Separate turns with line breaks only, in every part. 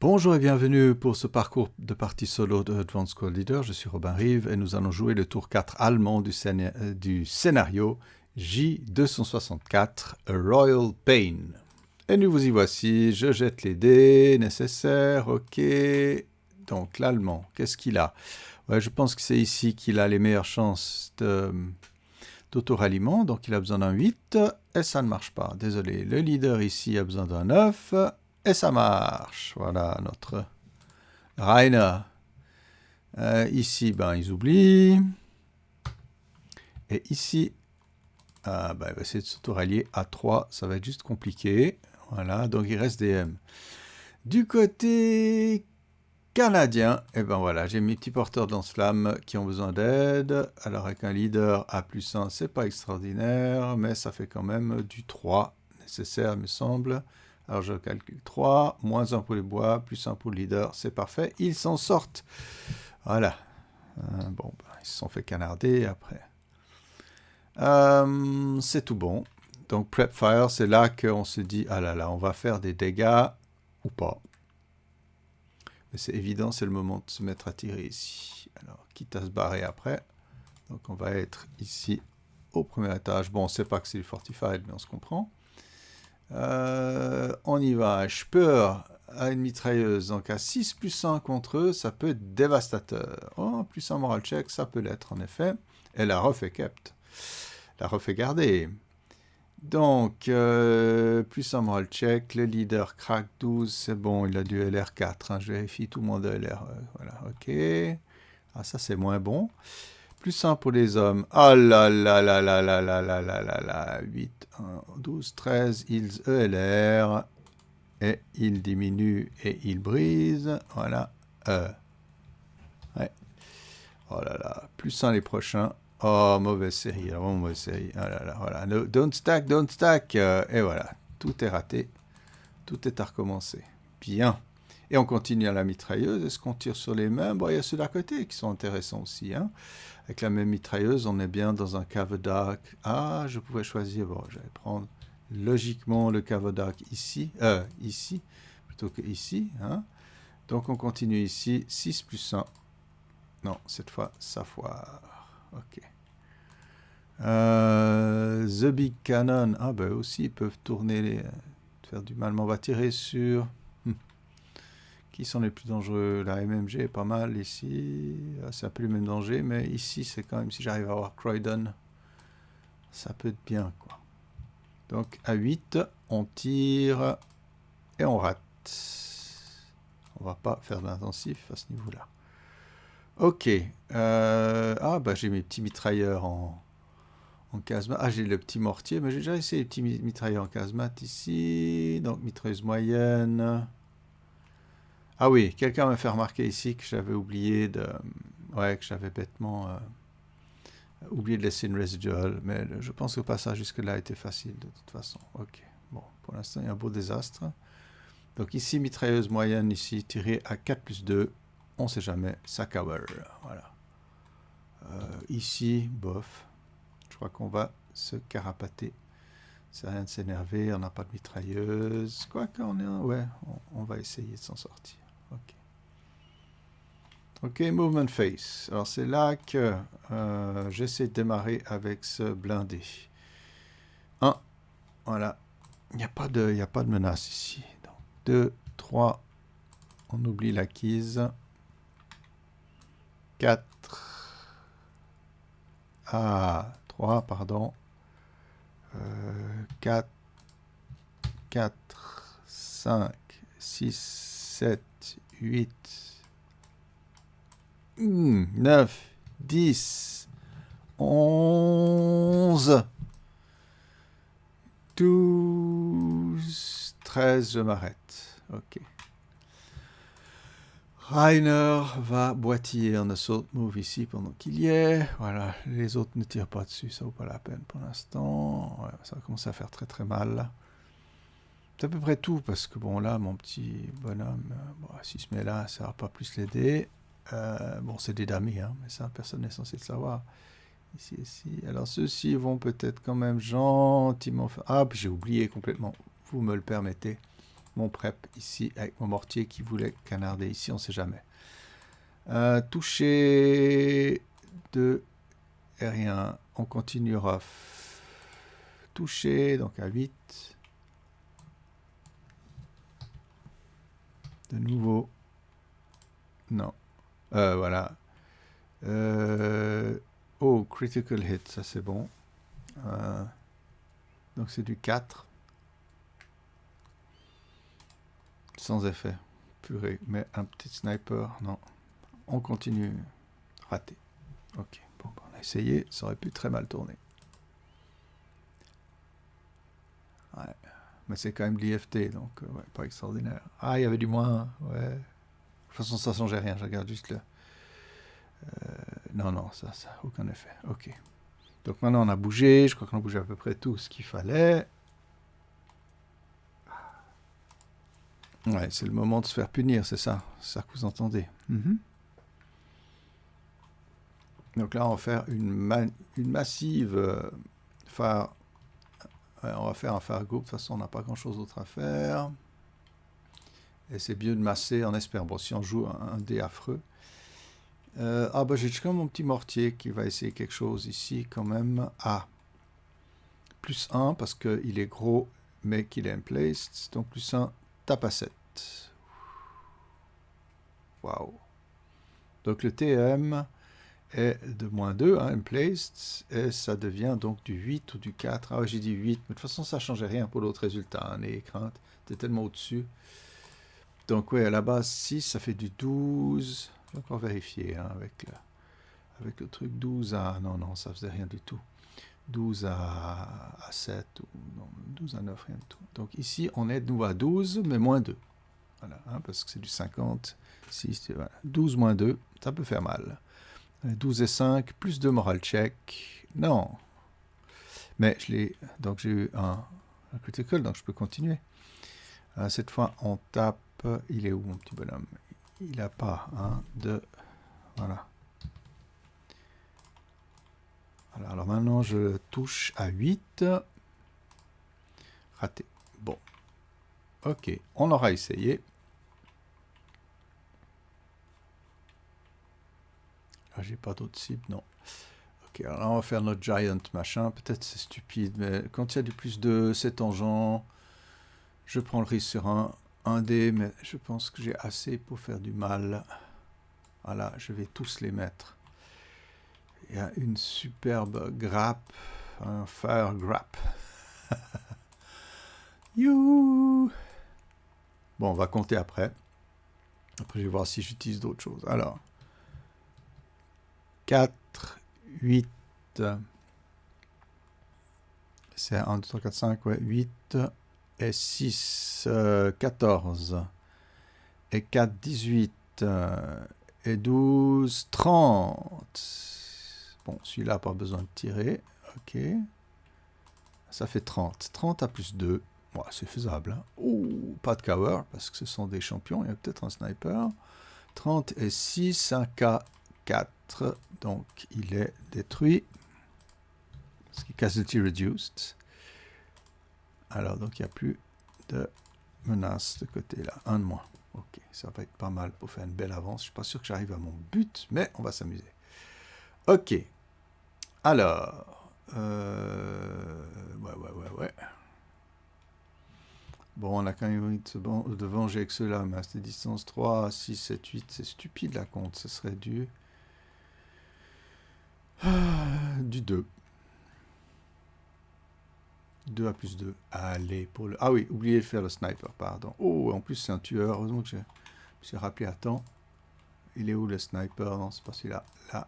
Bonjour et bienvenue pour ce parcours de partie solo de Advanced Squad Leader. Je suis Robin Rive et nous allons jouer le tour 4 allemand du scénario J264, A Royal Pain. Et nous vous y voici, je jette les dés nécessaires, ok. Donc l'allemand, qu'est-ce qu'il a? Ouais, je pense que c'est ici qu'il a les meilleures chances d'autoralliement, donc il a besoin d'un 8 et ça ne marche pas, désolé. Le leader ici a besoin d'un 9 et ça marche. Voilà notre Rainer. Ici, ben, ils oublient. Et ici, ben, il va essayer de s'autorallier à 3, ça va être juste compliqué. Voilà, donc il reste des M. Du côté canadien, et ben voilà, j'ai mes petits porteurs de lance-flammes qui ont besoin d'aide. Alors avec un leader à plus 1, c'est pas extraordinaire, mais ça fait quand même du 3 nécessaire, me semble. Alors je calcule 3, moins 1 pour les bois, plus 1 pour le leader, c'est parfait. Ils s'en sortent. Voilà. Bon, ben, ils se sont fait canarder après. C'est tout bon. Donc Prep Fire, c'est là qu'on se dit, ah là là, on va faire des dégâts ou pas. Mais c'est évident, c'est le moment de se mettre à tirer ici. Alors, quitte à se barrer après. Donc on va être ici au premier étage. Bon, on ne sait pas que c'est du Fortified, mais on se comprend. On y va. Je peux à une mitrailleuse. Donc à 6 plus 1 contre eux, ça peut être dévastateur. Oh, plus 1 moral check, ça peut l'être en effet. Et la ref est kept. La ref est gardée. Donc, plus un moral check, le leader crack 12, c'est bon, il a du LR4, hein, je vérifie, tout le monde a LR, voilà, ok. Ah, ça c'est moins bon. Plus 1 pour les hommes, ah là là là là là là là là là là, 8, 1, 12, 13, ils ELR, et ils diminuent et ils brisent, voilà, ouais. Oh là là, plus 1 les prochains. Oh, mauvaise série, vraiment mauvaise série. Oh là là, voilà. No, don't stack, don't stack. Et voilà, tout est raté. Tout est à recommencer. Bien. Et on continue à la mitrailleuse. Est-ce qu'on tire sur les mêmes? Bon, il y a ceux d'à côté qui sont intéressants aussi. Hein. Avec la même mitrailleuse, on est bien dans un Cavodac. Ah, je pouvais choisir. Bon, j'allais prendre logiquement le Cavodac ici. Ici, plutôt que ici. Hein. Donc on continue ici. 6 plus 1. Non, cette fois, ça foire. Ok. The Big Cannon. Ah ben aussi, ils peuvent tourner, faire du mal. Mais on va tirer sur... Qui sont les plus dangereux? La MMG est pas mal ici. C'est un peu le même danger, mais ici, c'est quand même... Si j'arrive à avoir Croydon, ça peut être bien, quoi. Donc, à 8, on tire et on rate. On va pas faire d'intensif à ce niveau-là. Ok. Ah, bah j'ai mes petits mitrailleurs en casemate. Ah, j'ai le petit mortier, mais j'ai déjà essayé les petits mitrailleurs en casemate ici. Donc, mitrailleuse moyenne. Ah oui, quelqu'un m'a fait remarquer ici que j'avais oublié de... Ouais, que j'avais bêtement oublié de laisser une residual. Mais je pense que le passage jusque-là était facile de toute façon. Ok. Bon, pour l'instant, il y a un beau désastre. Donc ici, mitrailleuse moyenne, ici, tirée à 4 plus 2. On ne sait jamais, ça cover. Voilà. Ici, bof. Je crois qu'on va se carapater. Ça n'a rien de s'énerver, on n'a pas de mitrailleuse. Quoi qu'on est... Ouais, on va essayer de s'en sortir. Ok. Ok, movement face. Alors c'est là que j'essaie de démarrer avec ce blindé. 1. Voilà. Il n'y a pas de menace ici. 2, 3. On oublie l'acquise. 4. Ah, 3, pardon. 4, 4, 5, 6, 7, 8, 9, 10, 11, 12, 13, je m'arrête. Ok. Rainer va boitiller en assault move ici pendant qu'il y est. Voilà, les autres ne tirent pas dessus, ça vaut pas la peine pour l'instant. Ouais, ça va commencer à faire très très mal. C'est à peu près tout, parce que bon là, mon petit bonhomme, bon, s'il se met là, ça va pas plus l'aider. Bon, c'est des damis, hein, mais ça, personne n'est censé le savoir. Ici, ici. Alors ceux-ci vont peut-être quand même gentiment faire... Ah, puis j'ai oublié complètement, vous me le permettez. mon prep ici avec mon mortier qui voulait canarder ici, on ne sait jamais. Toucher de et rien, on continuera. Toucher, donc à 8. De nouveau. Non. Voilà. Oh, critical hit, ça c'est bon. Donc c'est du 4. Sans effet. Purée. Mais un petit sniper, non. On continue. Raté. Ok. Bon, on a essayé. Ça aurait pu très mal tourner. Ouais. Mais c'est quand même de l'IFT, donc ouais, pas extraordinaire. Ah, il y avait du moins. Ouais. De toute façon, ça ne changeait rien. Je regarde juste le... non, non, ça aucun effet. Ok. Donc maintenant, on a bougé. Je crois qu'on a bougé à peu près tout ce qu'il fallait. Ouais, c'est le moment de se faire punir, c'est ça. C'est ça que vous entendez. Donc là, on va faire une massive phare. Ouais, on va faire un phare groupe. De toute façon, on n'a pas grand-chose d'autre à faire. Et c'est mieux de masser en espérant. Bon, si on joue un dé affreux. Ah, bah, j'ai quand même mon petit mortier qui va essayer quelque chose ici, quand même. Ah, plus 1 parce qu'il est gros, mais qu'il est emplaced. Donc, plus 1, tape à 7. Waouh. Donc, le TM est de moins 2, hein, emplaced, et ça devient donc du 8 ou du 4. Ah, j'ai dit 8, mais de toute façon, ça ne changeait rien pour l'autre résultat. Hein, les craintes, c'était tellement au-dessus. Donc, oui, à la base, 6, ça fait du 12. Je vais encore vérifier hein, avec le truc 12 à... Non, non, ça faisait rien du tout. 12 à 7 ou non, 12 à 9, rien du tout. Donc ici, on est de nouveau à 12, mais moins 2. Voilà, hein, parce que c'est du 50. 6, voilà. 12 moins 2, ça peut faire mal. 12 et 5, plus 2 moral check. Non. Mais donc j'ai eu un critical, donc je peux continuer. Cette fois, on tape... Il est où, mon petit bonhomme? Il n'a pas. 1, 2... Voilà. Alors maintenant, je touche à 8. Raté. Bon. Ok, on aura essayé. Ah, j'ai pas d'autres cibles, non. Ok, alors là, on va faire notre giant machin. Peut-être c'est stupide, mais quand il y a du plus de 7 tangents, je prends le risque sur un dé, mais je pense que j'ai assez pour faire du mal. Voilà, je vais tous les mettre. Il y a une superbe grappe, un fire grappe. Youhou! Bon, on va compter après. Après, je vais voir si j'utilise d'autres choses. Alors, 4, 8, c'est 1, 2, 3, 4, 5, ouais, 8 et 6, 14, et 4, 18, et 12, 30. Bon, celui-là, pas besoin de tirer. Ok. Ça fait 30. 30 à plus 2. Ouais, c'est faisable. Hein. Ouh, pas de cover, parce que ce sont des champions. Il y a peut-être un sniper. 30 et 6, un K4. Donc, il est détruit. Parce qu'il est casualty reduced. Alors, donc, il n'y a plus de menace de côté-là. Un de moins. Ok, ça va être pas mal pour faire une belle avance. Je ne suis pas sûr que j'arrive à mon but, mais on va s'amuser. Ok. Alors. Ouais. Bon, on a quand même envie de venger avec ceux-là, mais à cette distance 3, 6, 7, 8, c'est stupide la compte. Ce serait du 2. 2 à plus 2. Allez, pour le... Ah oui, oubliez de faire le sniper, pardon. Oh, en plus c'est un tueur. Heureusement que je me suis rappelé à temps. Il est où le sniper? Non, c'est pas celui-là. Là.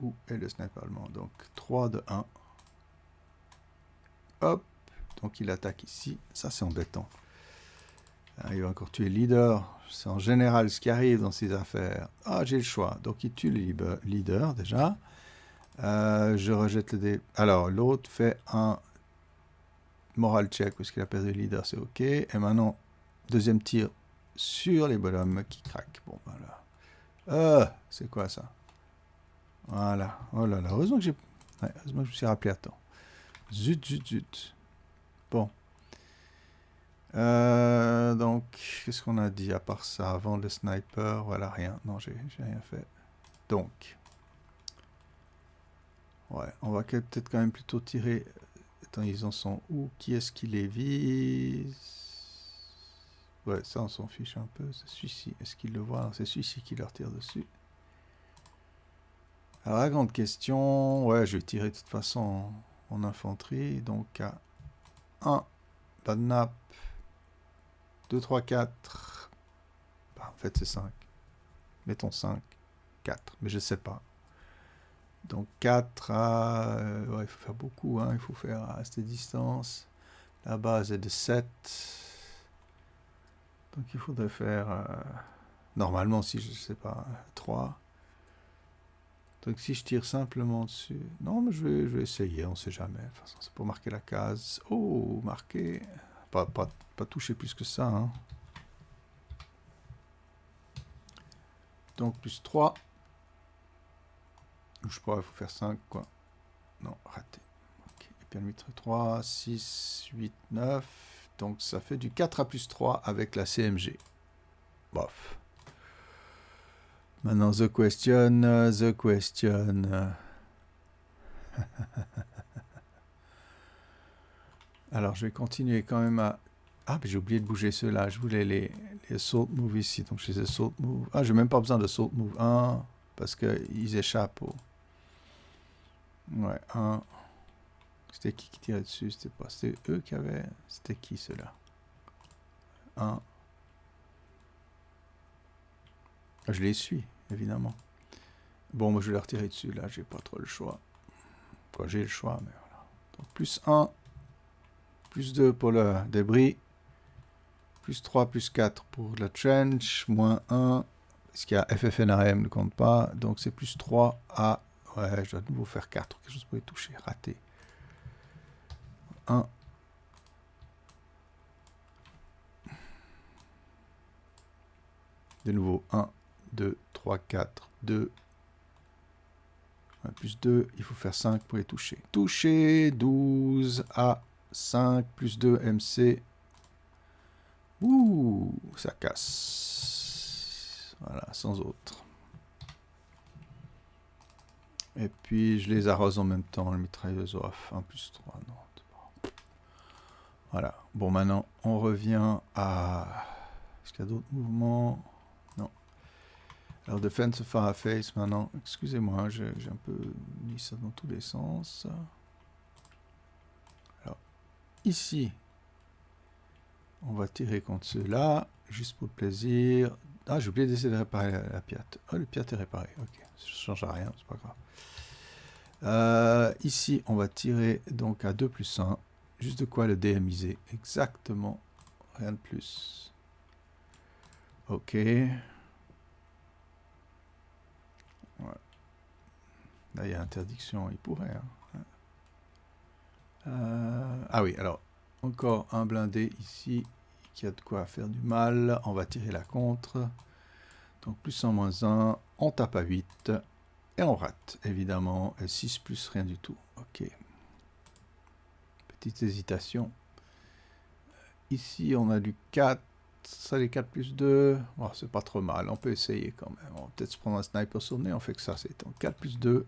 Où est le sniper allemand? Donc 3 de 1. Hop. Donc il attaque ici. Ça c'est embêtant. Il va encore tuer le leader. C'est en général ce qui arrive dans ces affaires. Ah, j'ai le choix. Donc il tue le leader déjà. Je rejette le dé. Alors l'autre fait un moral check parce qu'il a perdu le leader. C'est ok. Et maintenant, deuxième tir sur les bonhommes qui craquent. Bon, voilà. C'est quoi ça? Voilà. Oh là là. Heureusement que j'ai... Ouais, heureusement que je me suis rappelé à temps. Zut. Bon. Donc, qu'est-ce qu'on a dit à part ça avant le sniper? Voilà, rien. Non, j'ai rien fait. Donc, ouais, on va peut-être quand même plutôt tirer. Attends, ils en sont où? Qui est-ce qui les vise? Ouais, ça, on s'en fiche un peu. C'est celui-ci. Est-ce qu'ils le voient? C'est celui-ci qui leur tire dessus. Alors, la grande question. Ouais, je vais tirer de toute façon en infanterie. Donc, à 1, pas de nappe. 2, 3, 4. Bah, en fait, c'est 5. Mettons 5, 4. Mais je sais pas. Donc 4 à... ouais, il faut faire beaucoup, hein. Il faut faire à cette distance. La base est de 7. Donc il faudrait faire... normalement, si je sais pas, 3. Donc si je tire simplement dessus... Non, mais je vais essayer, on sait jamais. De toute façon, c'est pour marquer la case. Oh, marquer... Pas toucher plus que ça, hein. Donc plus 3. Je sais pas, il faut faire 5, quoi. Non, raté. Okay. Et puis on mettre 3, 6, 8, 9. Donc ça fait du 4 à plus 3 avec la CMG. Bof. Maintenant, the question. Alors, je vais continuer quand même à... Ah, mais j'ai oublié de bouger ceux-là. Je voulais les assault move ici. Donc, je les assault move. Ah, j'ai même pas besoin de assault move 1 parce qu'ils échappent au... Ouais, 1. C'était qui tirait dessus? C'était pas... C'était eux qui avaient... C'était qui ceux-là? 1. Je les suis, évidemment. Bon, moi je vais les retirer dessus, là, j'ai pas trop le choix. Quoi, j'ai le choix, mais voilà. Donc, plus 1, plus 2 pour le débris, plus 3, plus 4 pour la trench, moins 1, parce qu'il y a FFNRM ne compte pas, donc c'est plus 3 à... Ouais, je dois de nouveau faire 4, quelque chose pour les toucher, raté. 1. De nouveau, 1, 2, 3, 4, 2. Plus 2, il faut faire 5 pour les toucher. Toucher, 12 à 5, plus 2 MC. Ouh, ça casse. Voilà, sans autre. Et puis, je les arrose en même temps, le mitrailleuse off. 1 plus 3, non. Voilà. Bon, maintenant, on revient à... Est-ce qu'il y a d'autres mouvements? Non. Alors, defense fireface, maintenant. Excusez-moi, j'ai un peu mis ça dans tous les sens. Alors, ici, on va tirer contre ceux-là, juste pour le plaisir. Ah, j'ai oublié d'essayer de réparer la piate. Ah, le piate est réparé. Ok, ça ne change à rien, c'est pas grave. Ici, on va tirer donc à 2 plus 1. Juste de quoi le DMiser. Exactement. Rien de plus. Ok. Ouais. Là, il y a interdiction. Il pourrait. Hein. Ah oui, alors, encore un blindé ici qui a de quoi faire du mal. On va tirer la contre. Donc, plus 1, moins 1. On tape à 8. Et on rate, évidemment. Et 6 plus rien du tout. Ok. Petite hésitation. Ici, on a du 4. Ça, les 4 plus 2. Oh, c'est pas trop mal. On peut essayer quand même. On va peut-être se prendre un sniper sur le nez. On fait que ça. C'est 4 plus 2.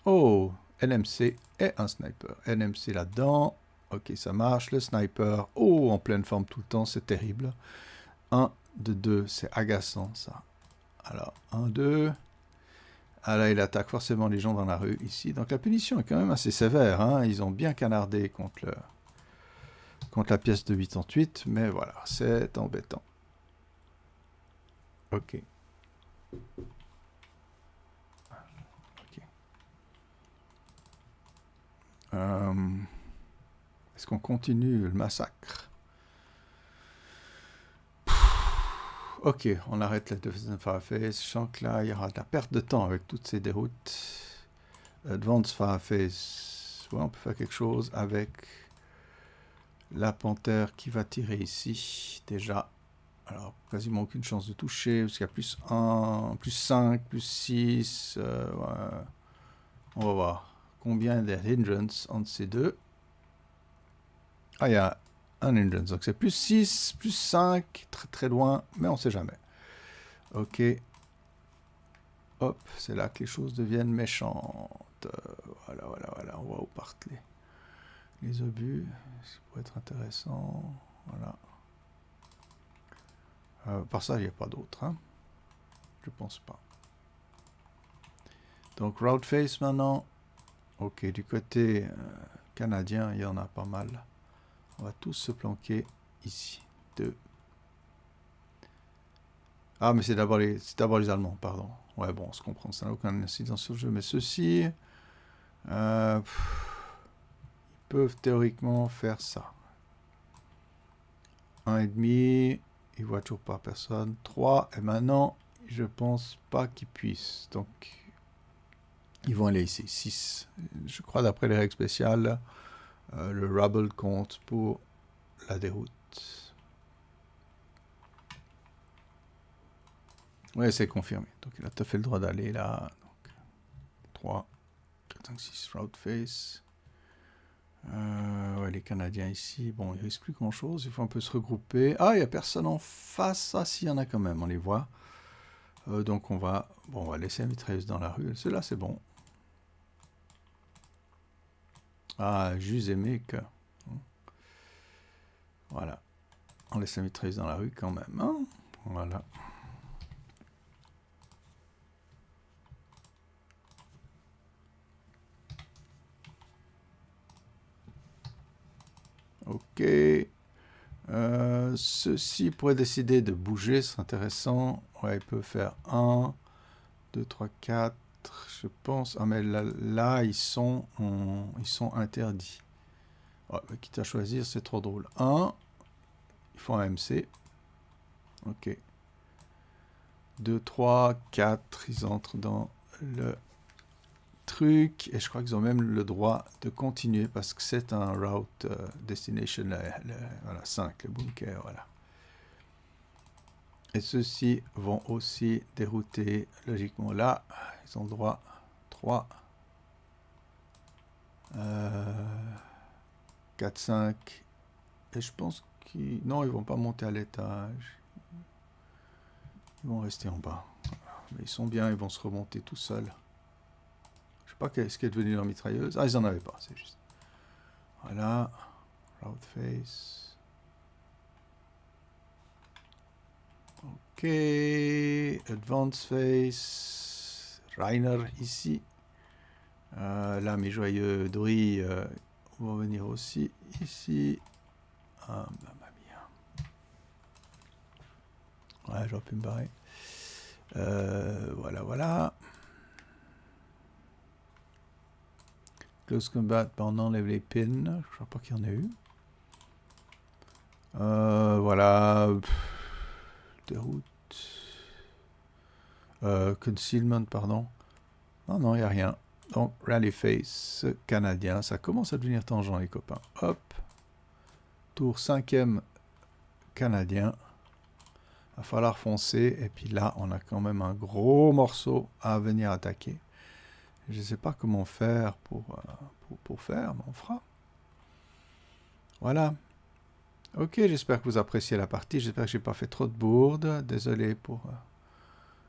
Oh, NMC et un sniper. NMC là-dedans. Ok, ça marche. Le sniper. Oh, en pleine forme tout le temps. C'est terrible. 1 de 2. C'est agaçant, ça. Alors, 1, 2. Ah là, il attaque forcément les gens dans la rue, ici. Donc la punition est quand même assez sévère. Hein. Ils ont bien canardé contre la pièce de 88. Mais voilà, c'est embêtant. Ok. Est-ce qu'on continue le massacre? Ok, on arrête la Defense Fireface. Je sens que là, il y aura de la perte de temps avec toutes ces déroutes. Advanced Fireface. Ouais, on peut faire quelque chose avec la panthère qui va tirer ici. Déjà. Alors, quasiment aucune chance de toucher, parce qu'il y a plus 1, plus 5, plus 6. Ouais. On va voir. Combien il y a d'hindrance entre ces deux? Ah, il y a un hindrance. Donc c'est plus 6, plus 5, très très loin, mais on ne sait jamais. Ok. Hop, c'est là que les choses deviennent méchantes. Voilà, on voit où partent les obus. Ça pourrait être intéressant. Voilà. Par ça, il n'y a pas d'autre. Hein. Je pense pas. Donc, route face maintenant. Ok, du côté canadien, il y en a pas mal. On va tous se planquer ici. 2. Ah, mais c'est d'abord les Allemands, pardon. Ouais, bon, on se comprend, ça n'a aucun incidence sur le jeu. Mais ceux-ci, ils peuvent théoriquement faire ça. 1,5, ils voient toujours pas personne. 3, et maintenant, je pense pas qu'ils puissent. Donc, ils vont aller ici. 6. Je crois, d'après les règles spéciales, le rubble compte pour la déroute. Oui, c'est confirmé. Donc, il a tout à fait le droit d'aller là. Donc, 3, 4, 5, 6, route face. Ouais, les Canadiens ici, bon, il ne risque plus grand-chose. Il faut un peu se regrouper. Ah, il n'y a personne en face. Ah, si, il y en a quand même, on les voit. Donc, on va laisser la mitrailleuse dans la rue. Ceux-là, c'est bon. Ah, juste aimé que... Voilà. On laisse la mitrailleuse dans la rue quand même. Hein, voilà. Ok. Ceci pourrait décider de bouger, c'est intéressant. Ouais, il peut faire 1, 2, 3, 4, je pense. Ah, mais là ils sont interdits. Ouais, quitte à choisir, c'est trop drôle. 1, il faut un MC. Ok. 2, 3, 4, ils entrent dans le truc. Et je crois qu'ils ont même le droit de continuer parce que c'est un route destination, voilà, 5, le bunker, voilà. Et ceux-ci vont aussi dérouter logiquement là. Ils ont le droit 3, 4, 5. Et je pense qu'ils... Non, ils vont pas monter à l'étage. Ils vont rester en bas. Mais ils sont bien, ils vont se remonter tout seuls. Je sais pas ce qui est devenu leur mitrailleuse. Ah, ils en avaient pas, c'est juste. Voilà. Route face. Ok. Advance face. Reiner ici. Là, mes joyeux druids vont venir aussi ici. Ah, mamma mia. Ouais, j'aurais pu me barrer. Voilà. Close combat, on enlève les pins. Je crois pas qu'il y en ait eu. Voilà. Déroute. Concealment, pardon. Non, il n'y a rien. Donc, Rally Face canadien. Ça commence à devenir tangent, les copains. Hop. Tour 5e canadien. Il va falloir foncer. Et puis là, on a quand même un gros morceau à venir attaquer. Je ne sais pas comment faire pour faire, mais on fera. Voilà. Ok, j'espère que vous appréciez la partie. J'espère que je n'ai pas fait trop de bourdes. Désolé pour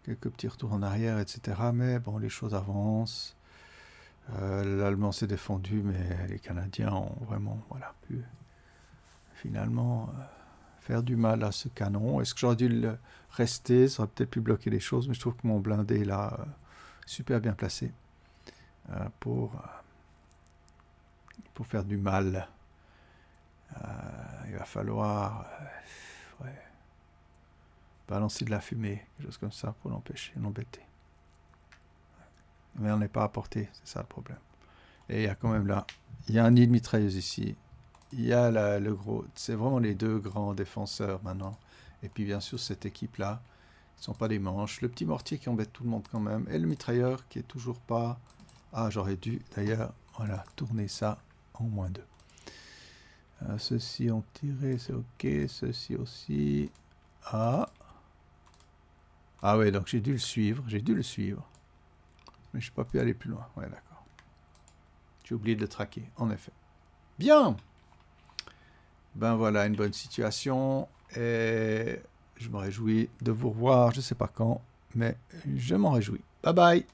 quelques petits retours en arrière, etc. Mais bon, les choses avancent. L'Allemand s'est défendu, mais les Canadiens ont vraiment pu finalement faire du mal à ce canon. Est-ce que j'aurais dû le rester? Ça aurait peut-être pu bloquer les choses, mais je trouve que mon blindé est là, super bien placé pour faire du mal. Il va falloir balancer de la fumée, quelque chose comme ça, pour l'embêter. Mais on n'est pas à portée, c'est ça le problème. Et il y a quand même là, il y a un nid de mitrailleuse ici, il y a le gros, c'est vraiment les deux grands défenseurs maintenant. Et puis bien sûr cette équipe-là, ils ne sont pas des manches. Le petit mortier qui embête tout le monde quand même, et le mitrailleur qui est toujours pas... Ah, j'aurais dû d'ailleurs, tourner ça en -2. Ceux-ci ont tiré, c'est ok, ceux-ci aussi... Ah ouais, donc j'ai dû le suivre, mais je n'ai pas pu aller plus loin. Ouais, d'accord. J'ai oublié de le traquer, en effet. Bien. Ben voilà, une bonne situation. Et je me réjouis de vous revoir. Je ne sais pas quand, mais je m'en réjouis. Bye bye!